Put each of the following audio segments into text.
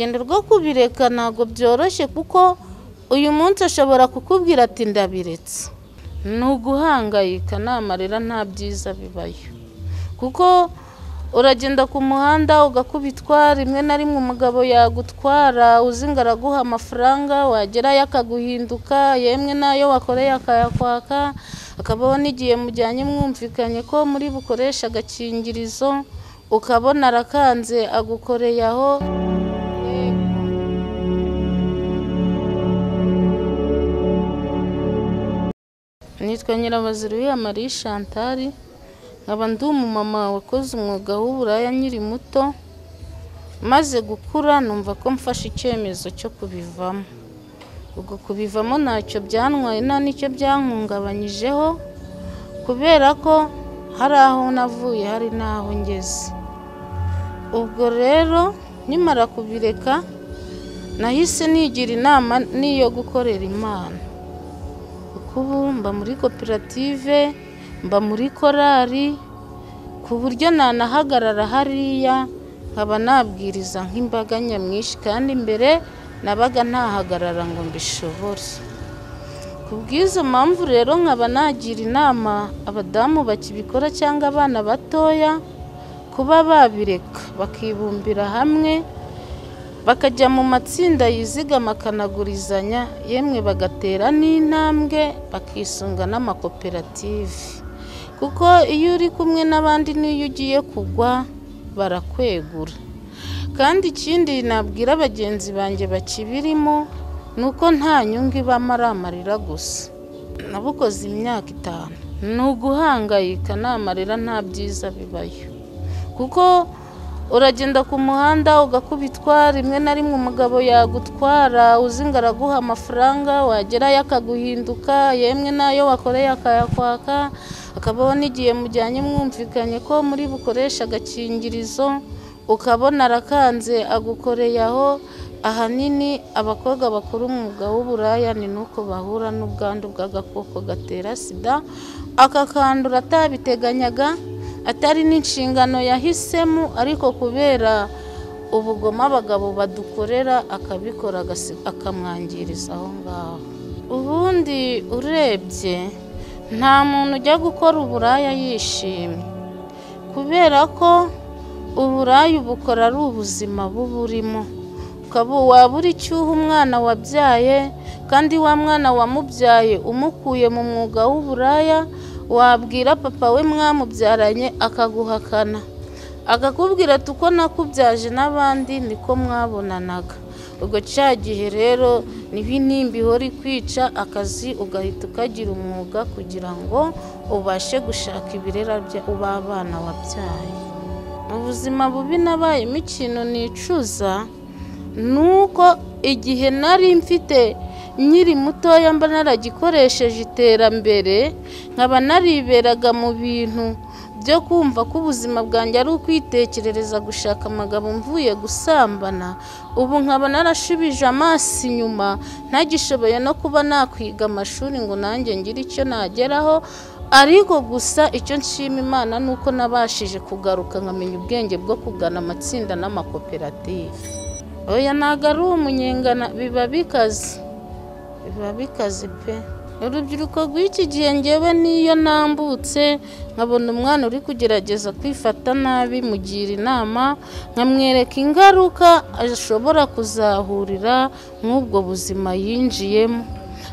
urugendo rwo kubireka ntabwo byoroshye kuko uyu munsi ashobora kukubwira ati ndabiretse. Ni uguhangayika, n'amarira nta byiza bibayo kuko uragenda ku muhanda ugakubitwa, rimwe na rimwe umugabo yagutwara uzi ngo araguha amafaranga, wagerayo akaguhinduka, yemwe nayo wakoreye akayakwaka, akabaho n'igihe mujyanye mwumvikanye ko muri bukoresha agakingirizo ukabona arakanze agukoreye aho. Nitwa Nyirabaziruwiha Marie Chantal, nkaba ndi umumama wakoze umwuga w'uburaya nkiri muto, maze gukura numva ko mfashe icyemezo cyo kubivamo. Ubwo kubivamo ntacyo byantwaye, nta n'icyo byankungabanyijeho, kubera ko hari aho navuye hari n'aho ngeze. Ubwo rero nimara kubireka nahise nigira inama niyo gukorera Imana. Ubu mba muri koperative, mba muri korari, ku buryo nanahagarara hariya nkaba nabwiriza nk'imbaga nyamwinshi, kandi mbere nabaga ntahagarara ngo mbishobore. Ku bw'izo mpamvu rero nkaba nagira inama abadamu bakibikora cyangwa abana batoya kuba babireka bakibumbira hamwe, bakajya mu matsinda yizigama akanagurizanya, yemwe bagatera n'intambwe bakisunga n'amakoperative, kuko iyo uri kumwe n'abandi n'iyo ugiye kugwa barakwegura. Kandi ikindi nabwira bagenzi banjye bakibirimo ni uko nta nyungu ibamo ari amarira gusa. Nabukoze imyaka 5, ni uguhangayika, n'amarira nta byiza bibayo kuko uragenda ku muhanda ugakubitwa, rimwe na rimwe umugabo yagutwara uzi ngo araguha amafaranga, wagerayo akaguhinduka, yemwe nayo wakoreye akayakwaka, akabaho n'igihe mujyanye mwumvikanye ko muri bukoresha agakingirizo ukabona arakanze agukoreye aho. Ahanini abakobwa bakora umwuga w'uburaya ni nuko bahura n'ubwandu bw'agakoko gatera sida, akakandura atabiteganyaga, atari n'inshingano yahisemo, ariko kubera ubugome abagabo badukorera akabikora akamwangiriza aho ngaho. Ubundi urebye nta muntu ujya gukora uburaya yishimye, kubera ko uburaya ubukora ari ubuzima buburimo. Waba uri cyuho umwana wabyaye, kandi wa mwana wamubyaye umukuye mu mwuga w'uburaya, wabwira papa we mwamubyaranye akaguhakana, akakubwira ati uko nakubyaje n'abandi niko mwabonanaga. Ubwo cya gihe rero niho intimba ihora ikwica, akazi ugahita ukagira umwuga kugira ngo ubashe gushaka ibirera abana wabyaye. Ubuzima bubi nabayemo ikintu nicuza nuko igihe nari mfite nkiri mutoya mba naragikoresheje iterambere, nkaba nariberaga mu bintu byo kumva ko ubuzima bwanjye ari ukwitekerereza gushaka amagabo mvuye gusambana. Ubu nkaba narashubije amaso inyuma, ntagishoboye no kuba nakwiga amashuri ngo nanjye ngire icyo nageraho, ariko gusa icyo nshima Imana nuko nabashije kugaruka nkamenya ubwenge bwo kugana amatsinda n'amakoperative. Oya ntago ari umunyengana, biba bikaze pe. Urubyiruko rw'iki gihe ngewe niyo nambutse nkabona umwana uri kugerageza kwifata nabi, mugira inama nkamwereka ingaruka ashobora kuzahurira nk'ubwo buzima yinjiyemo,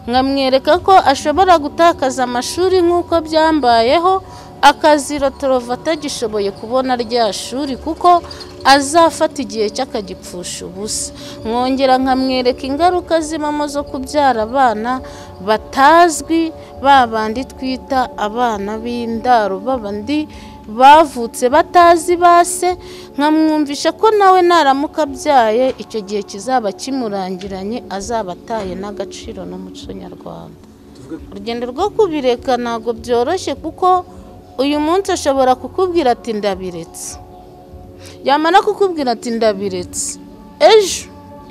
nkamwereka ko ashobora gutakaza amashuri nk'uko byambayeho, akazirotorova atagishoboye kubona rya shuri kuko azafata igihe cy'akagipfusha ubusa. Mwongera nkamwereka ingaruka zibamo zo kubyara abana batazwi, babandi twita abana b'indaro, babandi bavutse batazi base, nkamwumvisha ko nawe naramuka abyaye icyo gihe kizaba kimurangiranye, azaba ataye n'agaciro n'umuco nyarwanda. Urugendo rwo kubireka ntabwo byoroshye kuko uyu munsi ashobora kukubwira ati ndabiretse, yamara kukubwira ati ndabiretse, ejo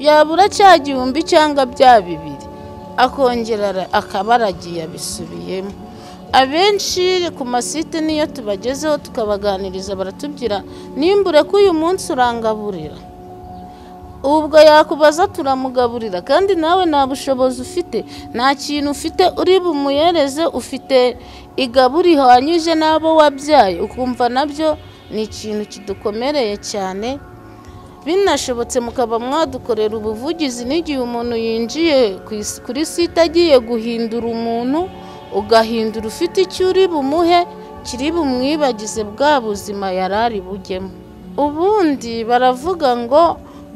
yabura cya 1000 cyangwa bya 2, akongera akaba aragiye abisubiyemo. Abenshi ku masite niyo tubagezeho tukabaganiriza baratubwira nimbure ko uyu munsi urangaburira, ubwo yakubaza turamugaburira kandi nawe nta bushobozi ufite, nta kintu ufite uri bumuyereze, ufite igaburi hanyuje n'abo wabyaye, ukumva nabyo ni ikintu kidukomereye cyane. Binashobotse mukaba mwadukorera ubuvugizi n'igihe umuntu yinjiye kuri site agiye guhindura umuntu, ugahindura ufite icyo uri bumuhe kiri bumwibagize bwa buzima yarari bujyemo. Ubundi baravuga ngo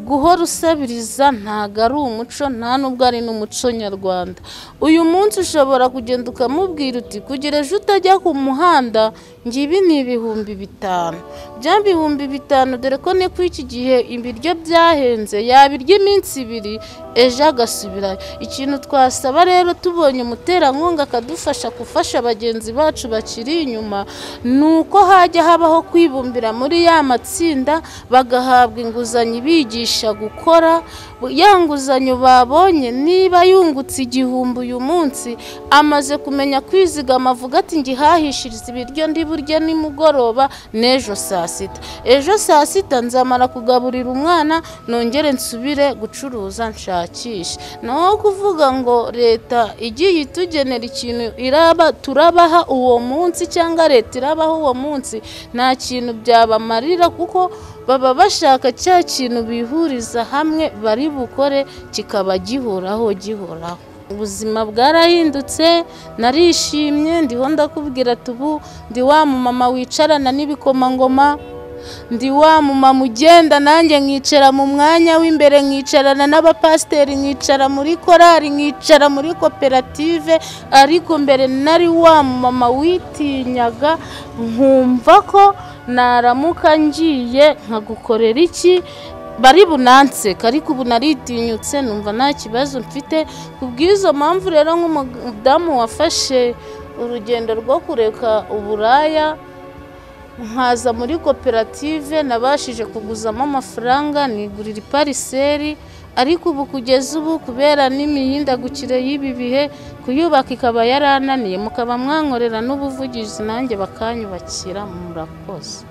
guhora usabiriza ntago ari umuco, nta nubwo ari n'umuco nyarwanda. Uyu munsi ushobora kugenda ukamubwira uti kugira ejo utajya ku muhanda ngibi ni 5,000. Bya 5,000 dore ko ne ku iki gihe ibiryo byahenze, yabirya iminsi 2 ejo agasubirayo. Ikintu twasaba rero tubonye umuterankunga akadufasha gufasha bagenzi bacu bakiri inyuma, nuko hajya habaho kwibumbira muri ya matsinda bagahabwa inguzanyo ibigisha gukora. Ya nguzanyo babonye niba yungutse 1,000 uyu munsi, amaze kumenya kwizigama avuga ati ngihahishiriza ibiryo ndi burye nimugoroba n'ejo saa sita. Ejo saa sita nzamara kugaburira umwana nongere nsubire gucuruza nshakisha. Naho kuvuga ngo leta igiye itugenera ikintu iraba turabaha uwo munsi cyangwa leta irabaho uwo munsi, nta kintu byabamarira kuko baba bashaka cya kintu bihuriza hamwe bari bukore kikaba gihoraho. Ubuzima bwarahindutse, narishimye, ndiho ndakubwira tubu ndi wa mama wicarana n'ibikomangoma, ndi wa mama ugenda nanjye nkicara mu mwanya w'imbere, nkicarana n'abapasiteri, nkicara muri korali, nkicara muri koperative. Ariko mbere nari wa mama witinyaga, nkumva ko naramuka ngiye nkagukorera iki bari bunanseka, ariko ubu naritinyutse numva nta kibazo mfite. Kubw'izo mpamvu rero nk'umudamu wafashe urugendo rwo kureka uburaya nkaza muri koperative, nabashije kuguzamo amafaranga nigurira ipariseri. Ariko ubu kugeza ubu kubera n'imihindagukire y'ibi bihe kuyubaka ikaba yarananiye, mukaba mwankorera n'ubuvugizi nanjye bakanyubakira. Murakoze.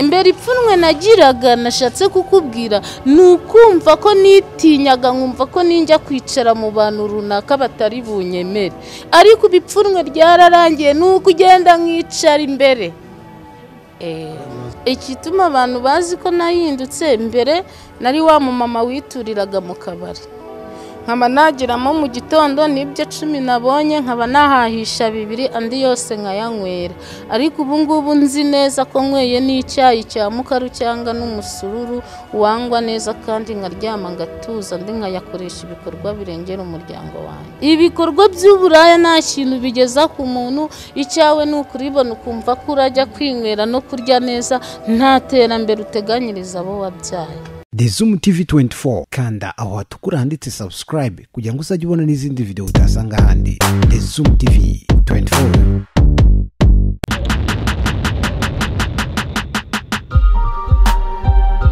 Mbere ipfunwe nagiraga nashatse kukubwira nukumva ko nitinyaga, nkumva ko ninjya kwicara mu bantu runaka batari bunyemere. Ariko ibipfunwe ryararangiye nuko ugenda nkicara imbere. Ikituma abantu bazi ko nahindutse, mbere nari wa mama wituriraga mu kabari, nkaba nagiramo mu gitondo n'ibyo 10 nabonye nkaba nahahisha 2 andi yose nkayanywera. Ariko ubu ngubu nzi neza ko nyweye n'icyayi cya mukaru cyangwa n'umusururu wangwa neza kandi nkaryama ngatuza, ndi nkayakoresha ibikorwa birengera umuryango wanjye. Ibikorwa by'uburaya nta kintu bigeza ku muntu, icyawe ni ukuribona ukumva ko urajya kwinywera no kurya neza, nta terambere uteganyiriza abo wabyaye. The Zoom TV 24 kanda aho hatukura handitse subscribe kugira ngo uzajye ubona n'izindi video utasanga handi. The Zoom TV 24.